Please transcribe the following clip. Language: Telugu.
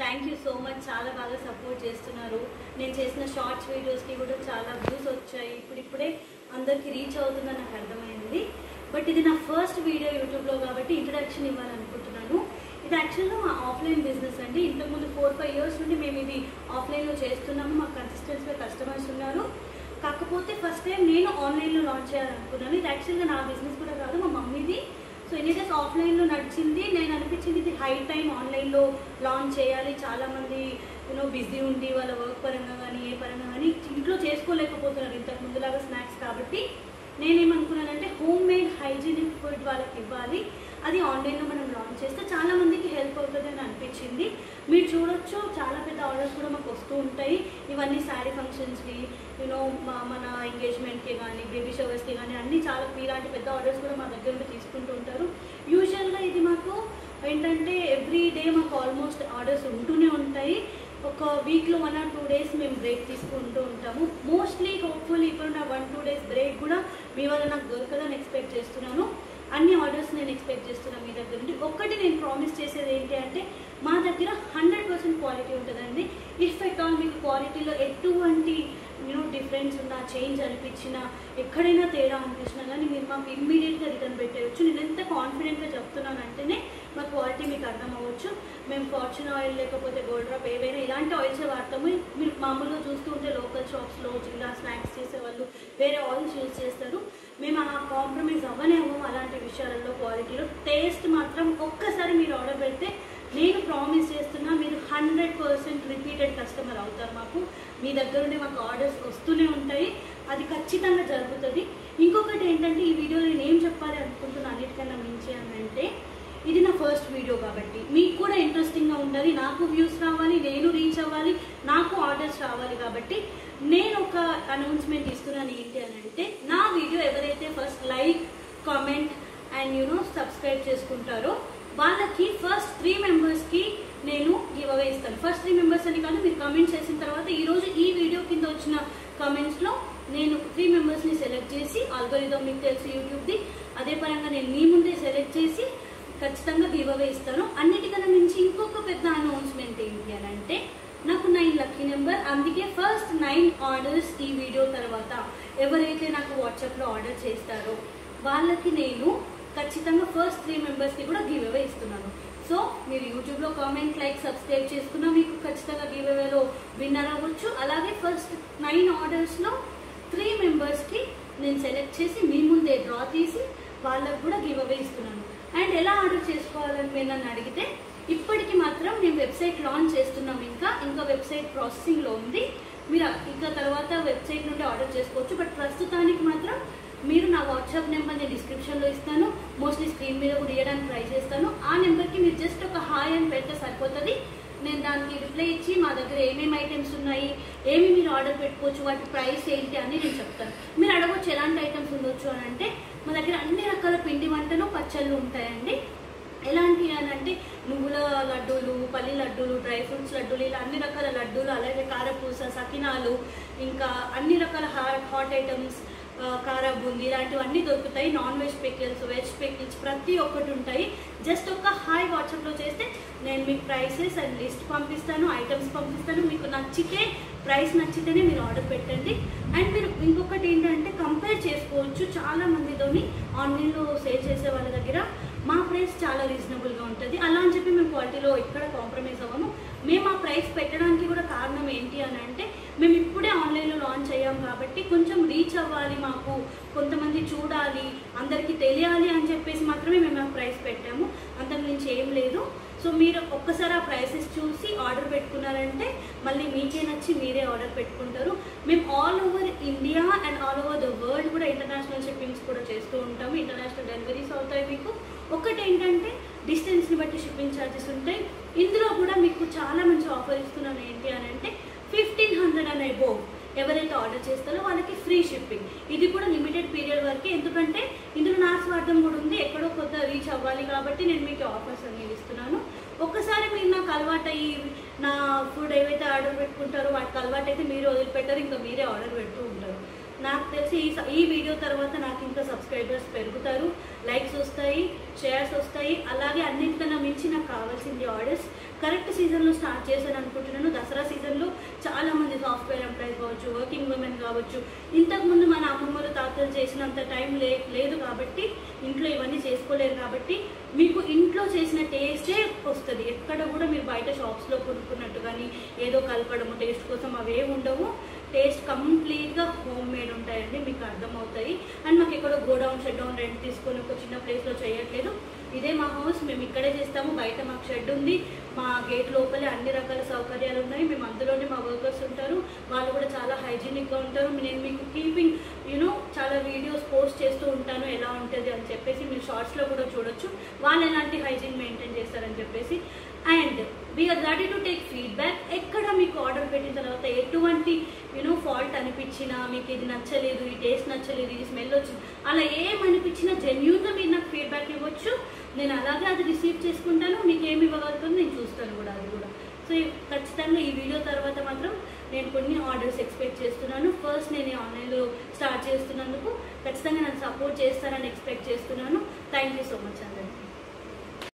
Thank you so much. చాలా బాగా సపోర్ట్ చేస్తున్నారు. నేను చేసిన షార్ట్స్ వీడియోస్కి కూడా చాలా వ్యూస్ వచ్చాయి. ఇప్పుడిప్పుడే అందరికీ రీచ్ అవుతుందని నాకు అర్థమైంది. బట్ ఇది నా ఫస్ట్ వీడియో యూట్యూబ్లో కాబట్టి ఇంట్రడక్షన్ ఇవ్వాలనుకుంటున్నాను. ఇది యాక్చువల్గా మా ఆఫ్లైన్ బిజినెస్ అండి. ఇంతకుముందు 4-5 ఇయర్స్ నుండి మేము ఇది ఆఫ్లైన్లో చేస్తున్నాము. మాకు కన్సిస్టెన్సీగా కస్టమర్స్ ఉన్నారు. కాకపోతే ఫస్ట్ టైం నేను ఆన్లైన్లో లాంచ్ చేయాలనుకున్నాను. ఇది యాక్చువల్గా నా బిజినెస్ కూడా కాదు, మా మమ్మీది. సో ఎన్ని డేస్ ఆఫ్లైన్లో నడిచింది. నేను అనిపించింది ఇది హై టైం ఆన్లైన్లో లాంచ్ చేయాలి. చాలామంది బిజీ ఉండి వాళ్ళ వర్క్ పరంగా కానీ ఏ పరంగా కానీ ఇంట్లో చేసుకోలేకపోతున్నారు ఇంతకు ముందులాగా స్నాక్స్. కాబట్టి నేనేమనుకున్నానంటే హోమ్ మేడ్ హైజీనిక్ ఫుడ్ వాళ్ళకి ఇవ్వాలి. అది ఆన్లైన్లో మనం లాంచ్ చేస్తే చాలామందికి హెల్ప్ అవుతుంది అని అనిపించింది. మీరు చూడొచ్చు, చాలా పెద్ద ఆర్డర్స్ కూడా మాకు వస్తూ ఉంటాయి. ఇవన్నీ శారీ ఫంక్షన్స్కి, మన ఎంగేజ్మెంట్కి కానీ బేబీ షవర్స్కి కానీ అన్నీ చాలా ఇలాంటి పెద్ద ఆర్డర్స్ కూడా మా దగ్గర నుండి తీసుకుంటూ ఉంటారు. యూజువల్గా ఇది మాకు ఏంటంటే ఎవ్రీ డే మాకు ఆల్మోస్ట్ ఆర్డర్స్ ఉంటూనే ఉంటాయి. ఒక వీక్లో 1 or 2 days మేము బ్రేక్ తీసుకుంటూ ఉంటాము. మోస్ట్లీ హోప్ఫుల్లీ ఇప్పుడు నా 1-2 days బ్రేక్ కూడా మీ వల్ల నాకు దొరకదని ఎక్స్పెక్ట్ చేస్తున్నాను. అన్ని ఆర్డర్స్ నేను ఎక్స్పెక్ట్ చేస్తున్నాను మీ దగ్గర నుండి. ఒక్కటి నేను ప్రామిస్ చేసేది ఏంటి అంటే మా దగ్గర 100% క్వాలిటీ ఉంటుందండి. ఇఫ్ ఎట్ ఆల్ మీకు క్వాలిటీలో ఎటువంటి డిఫరెన్స్ ఉన్నా, చేంజ్ అనిపించినా, ఎక్కడైనా తేడా అనిపించినా కానీ మీరు మాకు ఇమ్మీడియట్గా రిటర్న్ పెట్టేయచ్చు. నేను ఎంత కాన్ఫిడెంట్గా చెప్తున్నాను అంటేనే మా క్వాలిటీ మీకు అర్థం అవ్వచ్చు. మేము ఫార్చ్యూన్ ఆయిల్ లేకపోతే గోల్డ్ డ్రాప్ ఏవైనా ఇలాంటి ఆయిల్సే వాడతాము. మీరు మామూలుగా చూస్తూ ఉంటే లోకల్ షాప్స్లో ఇలా స్నాక్స్ చేసేవాళ్ళు వేరే ఆయిల్స్ యూజ్ చేస్తారు. మేము ఆ కాంప్రమైజ్ అవ్వనేమో అలాంటి విషయాలలో. క్వాలిటీలో టేస్ట్ మాత్రం ఒక్కసారి మీరు ఆర్డర్ పెడితే నేను ప్రామిస్ చేస్తున్నా మీరు 100% రిపీటెడ్ కస్టమర్ అవుతారు. మాకు మీ దగ్గర నుండి మాకు ఆర్డర్స్ వస్తూనే ఉంటాయి. అది ఖచ్చితంగా జరుగుతుంది. ఇంకొకటి ఏంటంటే ఈ వీడియోలో నేను ఏం చెప్పాలి అనుకుంటున్నా అన్నిటికన్నా మించి అంటే ఇది నా ఫస్ట్ వీడియో కాబట్టి మీకు కూడా ఇంట్రెస్టింగ్గా ఉండాలి, నాకు వ్యూస్ రావాలి, నేను రీచ్ అవ్వాలి, నాకు ఆర్డర్స్ రావాలి. కాబట్టి నేను ఒక అనౌన్స్మెంట్ ఇస్తున్నాను. ఏంటి అని అంటే నా వీడియో ఎవరైతే first like, comment and subscribe చేసుకుంటారో వాళ్ళకి ఫస్ట్ 3 మెంబర్స్కి నేను గివ్ అవే ఇస్తాను. ఫస్ట్ 3 మెంబర్స్ అని కాదు, మీరు కమెంట్ చేసిన తర్వాత ఈరోజు ఈ వీడియో కింద వచ్చిన కమెంట్స్లో నేను 3 మెంబర్స్ని సెలెక్ట్ చేసి, ఆల్గోరిథం మీకు తెలుసు యూట్యూబ్ది, అదే పరంగా నేను మీ ముందే సెలెక్ట్ చేసి ఖచ్చితంగా గివ్ అవే ఇస్తాను. అన్నిటికన్నా మించి ఇంకొక పెద్ద అనౌన్స్మెంట్ ఏంటి అని అంటే నాకు 9 లక్కీ నెంబర్. అందుకే ఫస్ట్ 9 ఆర్డర్స్ ఈ వీడియో తర్వాత ఎవరైతే నాకు వాట్సాప్లో ఆర్డర్ చేస్తారో వాళ్ళకి నేను ఖచ్చితంగా ఫస్ట్ 3 మెంబర్స్కి కూడా గివ్ అవే ఇస్తున్నాను. సో మీరు యూట్యూబ్లో కామెంట్, లైక్, సబ్స్క్రైబ్ చేసుకున్నా మీకు ఖచ్చితంగా గివ్ అవేలో విన్నర్ అవ్వచ్చు. అలాగే ఫస్ట్ 9 ఆర్డర్స్లో 3 మెంబర్స్కి నేను సెలెక్ట్ చేసి మీ ముందే డ్రా తీసి వాళ్ళకు కూడా గివ్ అవే ఇస్తున్నాను. అండ్ ఎలా ఆర్డర్ చేసుకోవాలని మీరు నన్ను అడిగితే ఇప్పటికి మాత్రం మేము వెబ్సైట్ లాంచ్ చేస్తున్నాం. ఇంకా వెబ్సైట్ ప్రాసెసింగ్లో ఉంది. మీరు ఇంకా తర్వాత వెబ్సైట్ నుండి ఆర్డర్ చేసుకోవచ్చు. బట్ ప్రస్తుతానికి మాత్రం మీరు నా వాట్సాప్ నెంబర్ నేను డిస్క్రిప్షన్లో ఇస్తాను. మోస్ట్లీ స్క్రీన్ మీద కూడా ఇవ్వడానికి ట్రై చేస్తాను. ఆ నెంబర్కి మీరు జస్ట్ ఒక హాయ్ అని పెడితే సరిపోతుంది. నేను దానికి రిప్లై ఇచ్చి మా దగ్గర ఏమేమి ఐటమ్స్ ఉన్నాయి, ఏమి మీరు ఆర్డర్ పెట్టుకోవచ్చు, వాటి ప్రైస్ ఏంటి అని నేను చెప్తాను. మీరు అడగవచ్చు ఎలాంటి ఐటమ్స్ ఉండొచ్చు అని అంటే మా దగ్గర అన్ని రకాల పిండి వంటలు, పచ్చళ్ళు ఉంటాయండి. ఎలాంటి అని అంటే నువ్వుల లడ్డూలు, పల్లి లడ్డూలు, డ్రై ఫ్రూట్స్ లడ్డూలు, ఇలా అన్ని రకాల లడ్డూలు, అలాగే కారపూస, సకినాలు, ఇంకా అన్ని రకాల హాట్ ఐటమ్స్, కారా బూందీ ఇలాంటివన్నీ దొరుకుతాయి. Non veg pickles, veg pickles ప్రతి ఒక్కటి ఉంటాయి. జస్ట్ ఒక హాయ్ వాట్సాప్లో చేస్తే నేను మీకు ప్రైసెస్ అండ్ లిస్ట్ పంపిస్తాను, ఐటమ్స్ పంపిస్తాను. మీకు నచ్చితే, ప్రైస్ నచ్చితేనే మీరు ఆర్డర్ పెట్టండి. అండ్ మీరు ఇంకొకటి ఏంటంటే కంపేర్ చేసుకోవచ్చు. చాలా మందితోని ఆన్లైన్లో సేల్ చేసే వాళ్ళ దగ్గర మా ప్రైస్ చాలా రీజనబుల్గా ఉంటుంది. అలా అని చెప్పి మేము క్వాలిటీలో ఎక్కడ కాంప్రమైజ్ అవ్వము. మేము ఆ ప్రైస్ పెట్టడానికి కూడా కారణం ఏంటి అని అంటే మేము ఇప్పుడే ఆన్లైన్లో లాంచ్ అయ్యాం కాబట్టి కొంచెం రీచ్ అవ్వాలి, మాకు కొంతమంది చూడాలి, అందరికీ తెలియాలి అని చెప్పేసి మాత్రమే మేము ఆ ప్రైస్ పెట్టాము. అంతకు మించి ఏం లేదు. సో మీరు ఒక్కసారి ఆ ప్రైసెస్ చూసి ఆర్డర్ పెట్టుకున్నారంటే మళ్ళీ మీకే నచ్చి మీరే ఆర్డర్ పెట్టుకుంటారు. మేము all over India and all over the world కూడా ఇంటర్నేషనల్ షిప్పింగ్స్ కూడా చేస్తూ ఉంటాము. ఇంటర్నేషనల్ డెలివరీస్ అవుతాయి మీకు. ఒకటి ఏంటంటే డిస్టెన్స్ని బట్టి షిప్పింగ్ ఛార్జెస్ ఉంటాయి. ఇందులో కూడా మీకు చాలా మంచి ఆఫర్ ఇస్తున్నాను. ఏంటి అని అంటే 1500 అండ్ అబోవ్ ఎవరైతే ఆర్డర్ చేస్తారో వాళ్ళకి ఫ్రీ షిప్పింగ్. ఇది కూడా లిమిటెడ్ పీరియడ్ వరకే. ఎందుకంటే ఇందులో నా స్వార్థం కూడా ఉంది. ఎక్కడో కొత్త రీచ్ అవ్వాలి కాబట్టి నేను మీకు ఆఫర్స్ అనేవి ఇస్తున్నాను. ఒక్కసారి మీరు నాకు అలవాటు అయ్యి నా ఫుడ్ ఏవైతే ఆర్డర్ పెట్టుకుంటారో వాటికి అలవాటు అయితే మీరు వదిలిపెట్టారు, ఇంకా మీరే ఆర్డర్ పెడుతూ ఉంటారు. నాకు తెలిసి ఈ వీడియో తర్వాత నాకు ఇంకా సబ్స్క్రైబర్స్ పెరుగుతారు. లైక్స్ వస్తాయి, షేర్స్ వస్తాయి. అలాగే అన్నింటికన్నా మించి నాకు కావాల్సింది ఆర్డర్స్. కరెక్ట్ సీజన్లో స్టార్ట్ చేశాను అనుకుంటున్నాను. దసరా సీజన్లో చాలామంది సాఫ్ట్వేర్ ఎంప్లాయీస్ కావచ్చు, వర్కింగ్ ఉమెన్ కావచ్చు, ఇంతకుముందు మన అమ్మమ్మలు తాతలు చేసినంత టైం లేదు కాబట్టి, ఇంట్లో ఇవన్నీ చేసుకోలేరు కాబట్టి మీకు ఇంట్లో చేసిన టేస్టే వస్తుంది. ఎక్కడ కూడా మీరు బయట షాప్స్లో కొనుక్కున్నట్టు కానీ ఏదో కలపడము టేస్ట్ కోసం అవే ఉండవు. టేస్ట్ కంప్లీట్గా హోమ్ మేడ్ ఉంటాయండి, మీకు అర్థమవుతాయి. అండ్ మాకు ఎక్కడో గోడౌన్ షెడ్ డౌన్ రెంట్ తీసుకొని ఒక చిన్న ప్లేస్లో చేయట్లేదు. ఇదే మా హౌస్, మేము ఇక్కడే చేస్తాము. బయట మాకు షెడ్ ఉంది, మా గేట్ లోపలే అన్ని రకాల సౌకర్యాలు ఉన్నాయి. మేము అందులోనే మా వర్కర్స్ ఉంటారు, వాళ్ళు కూడా చాలా హైజీనిక్గా ఉంటారు. నేను మీకు కీపింగ్ చాలా వీడియోస్ పోస్ట్ చేస్తూ ఉంటాను ఎలా ఉంటుంది అని చెప్పేసి, మీరు షార్ట్స్లో కూడా చూడొచ్చు వాళ్ళు ఎలాంటి హైజీన్ మెయింటైన్ చేస్తారని చెప్పేసి. And we are ready to take feedback. ఎక్కడ మీకు ఆర్డర్ పెట్టిన తర్వాత ఎటువంటి ఫాల్ట్ అనిపించినా, మీకు ఇది నచ్చలేదు, ఈ టేస్ట్ నచ్చలేదు, ఈ స్మెల్ వచ్చింది, అలా ఏమనిపించినా జెన్యూన్గా మీరు నాకు ఫీడ్బ్యాక్ ఇవ్వచ్చు. నేను అలాగే అది రిసీవ్ చేసుకుంటాను. మీకు ఏమి ఇవ్వగలుగుతుందో నేను చూస్తాను కూడా, అది కూడా. సో ఖచ్చితంగా ఈ వీడియో తర్వాత మాత్రం నేను కొన్ని ఆర్డర్స్ ఎక్స్పెక్ట్ చేస్తున్నాను. ఫస్ట్ నేను ఆన్లైన్లో స్టార్ట్ చేస్తున్నందుకు ఖచ్చితంగా నన్ను సపోర్ట్ చేస్తారని ఎక్స్పెక్ట్ చేస్తున్నాను. థ్యాంక్ యూ సో మచ్ అందరికీ.